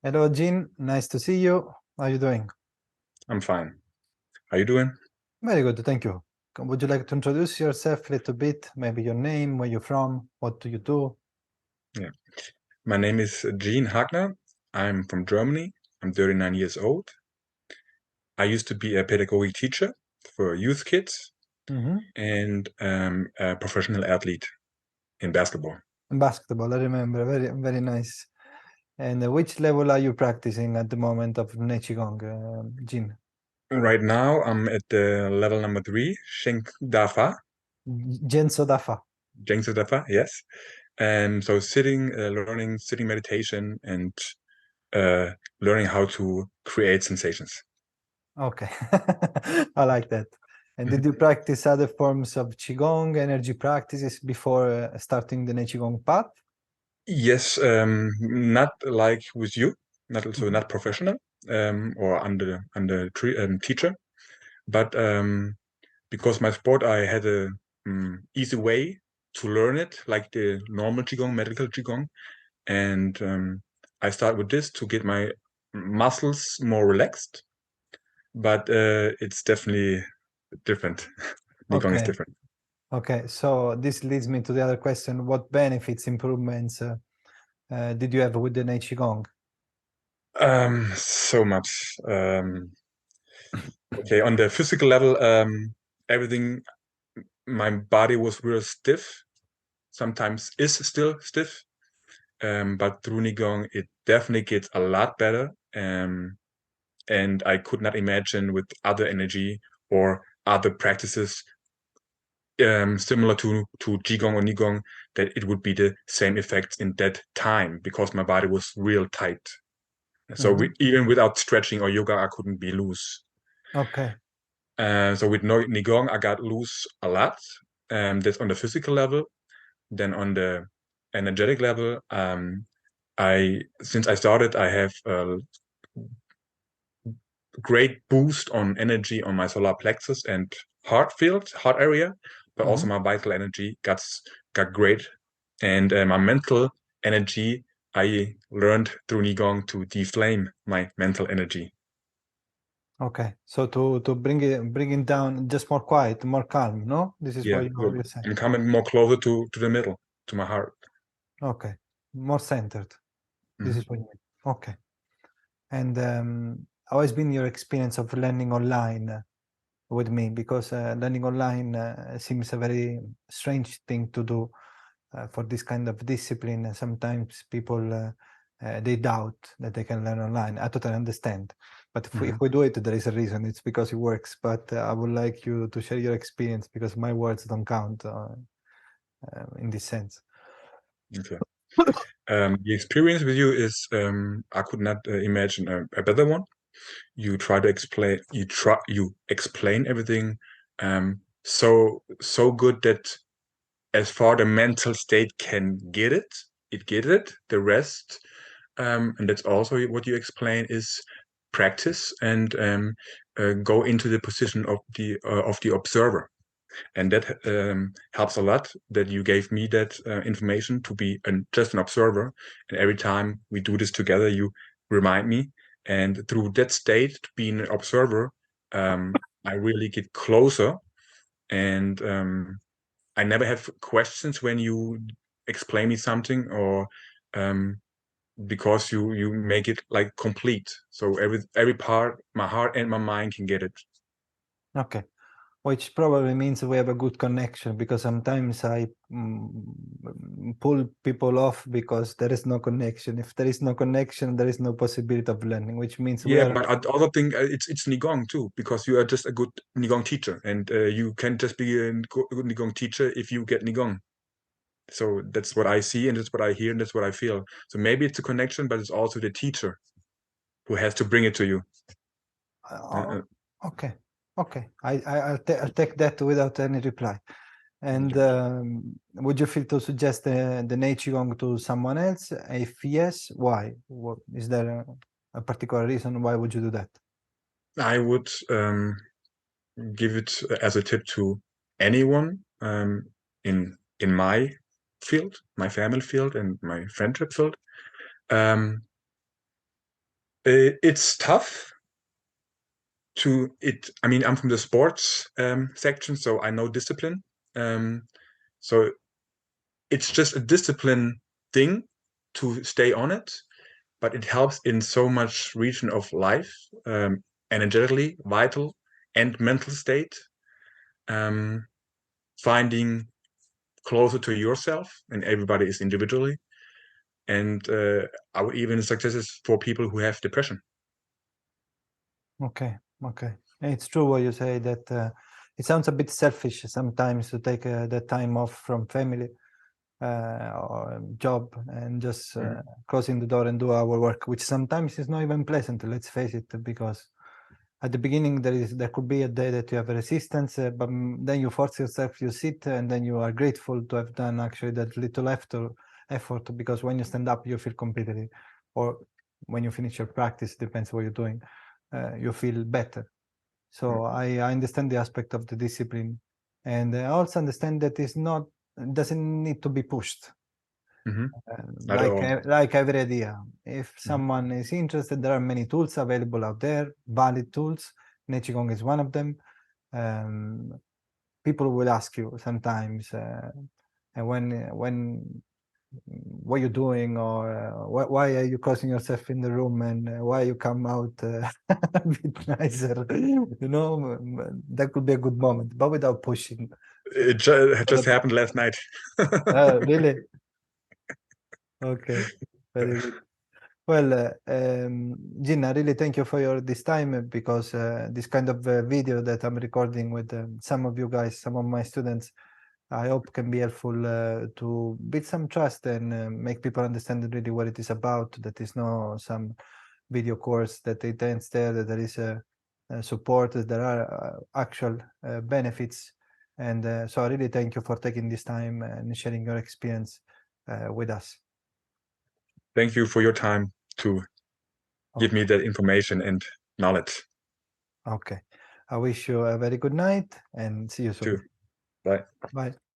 Hello, Jean. Nice to see you. How are you doing? I'm fine. How you doing? Very good, thank you. Would you like to introduce yourself a little bit? Maybe your name, where you're from, what do you do? Yeah. My name is Jean Hagner. I'm from Germany. I'm 39 years old. I used to be a pedagogic teacher for youth kids and a professional athlete in basketball. Basketball, I remember. Very nice. And which level are you practicing at the moment of Qigong, Jean? Right now, I'm at the level number 3, Sheng Dafa, Genso Dafa. Jeng Dafa, yes. So learning sitting meditation and learning how to create sensations. Okay, I like that. And did you practice other forms of Qigong, energy practices before starting the Qigong path? Yes, not like with you, Mhm. not professional, or under teacher, but because my sport, I had a easy way to learn it, like the normal qigong, medical qigong, and I start with this to get my muscles more relaxed. But it's definitely different. Qigong is Okay. different. Okay, so this leads me to the other question. What benefits, improvements did you have with the Qigong? So much. Okay, on the physical level, everything, my body was real stiff, sometimes is still stiff, but through Qigong, it definitely gets a lot better. And I could not imagine with other energy or other practices similar to Qigong or Qigong that it would be the same effects in that time because my body was real tight. So even without stretching or yoga, I couldn't be loose. Okay, So with Qigong, I got loose a lot. That's on the physical level. Then on the energetic level, since I started, I have a great boost on energy on my solar plexus and heart area, but also my vital energy got great, and my mental energy, I learned through Qigong to deflame my mental energy. okay. So to bring it down, just more quiet, more calm, no? This is Yeah, what you're saying. I'm coming more closer to the middle, to my heart. Okay, more centered. This is what you mean. Okay. And how has been your experience of learning online with me? Because learning online seems a very strange thing to do for this kind of discipline. Sometimes people they doubt that they can learn online. I totally understand, but if we do it, there is a reason. It's because it works. But I would like you to share your experience because my words don't count in this sense. Okay. The experience with you is I could not imagine a better one. You explain everything so good that as far the mental state can get it. The rest, and that's also what you explain, is practice and go into the position of the observer. And that helps a lot that you gave me that information to be just an observer. And every time we do this together, you remind me. And through that state, being an observer, I really get closer. And I never have questions when you explain me something, or because you make it like complete. So every part, my heart and my mind can get it. Okay. Which probably means we have a good connection because sometimes I pull people off because there is no connection. If there is no connection, there is no possibility of learning, which means we Yeah, are. but I also think it's Nigong too, because you are just a good Nigong teacher, and you can just be a good Nigong teacher if you get Nigong. So that's what I see, and that's what I hear, and that's what I feel. So maybe it's a connection, but it's also the teacher who has to bring it to you. Oh, okay, okay. I'll take that without any reply. And Okay. would you feel to suggest the Qigong to someone else? If yes, why? Is there a particular reason why would you do that? I would give it as a tip to anyone in my field, my family field, and my friendship field. Um, It's tough I mean, I'm from the sports section, so I know discipline. So it's just a discipline thing to stay on it, but it helps in so much region of life, energetically, vital, and mental state. Finding closer to yourself, and everybody is individually. And I would even suggest this for people who have depression. Okay. It's true what you say, that it sounds a bit selfish sometimes to take the time off from family or job and just closing the door and do our work, which sometimes is not even pleasant, let's face it, because at the beginning there could be a day that you have resistance, but then you force yourself, you sit, and then you are grateful to have done actually that little effort, because when you stand up you feel completely, or when you finish your practice, depends what you're doing, you feel better. So I understand the aspect of the discipline, and I also understand that it doesn't need to be pushed. Not at all. Like every idea. If someone is interested, there are many tools available out there, valid tools. qigong is one of them. People will ask you sometimes, and when what you're doing, or why are you closing yourself in the room, and why you come out a bit nicer, that could be a good moment, but without pushing. It just happened last night. Really? Okay, very good. Well, Gina, really thank you for this time, because this kind of video that I'm recording with some of you guys, some of my students, I hope can be helpful to build some trust and make people understand really what it is about, that is not some video course that it ends there, that there is a support, that there are actual benefits. And so I really thank you for taking this time and sharing your experience with us. Thank you for your time to give me that information and knowledge. Okay. I wish you a very good night and see you soon. Too. Bye. Bye.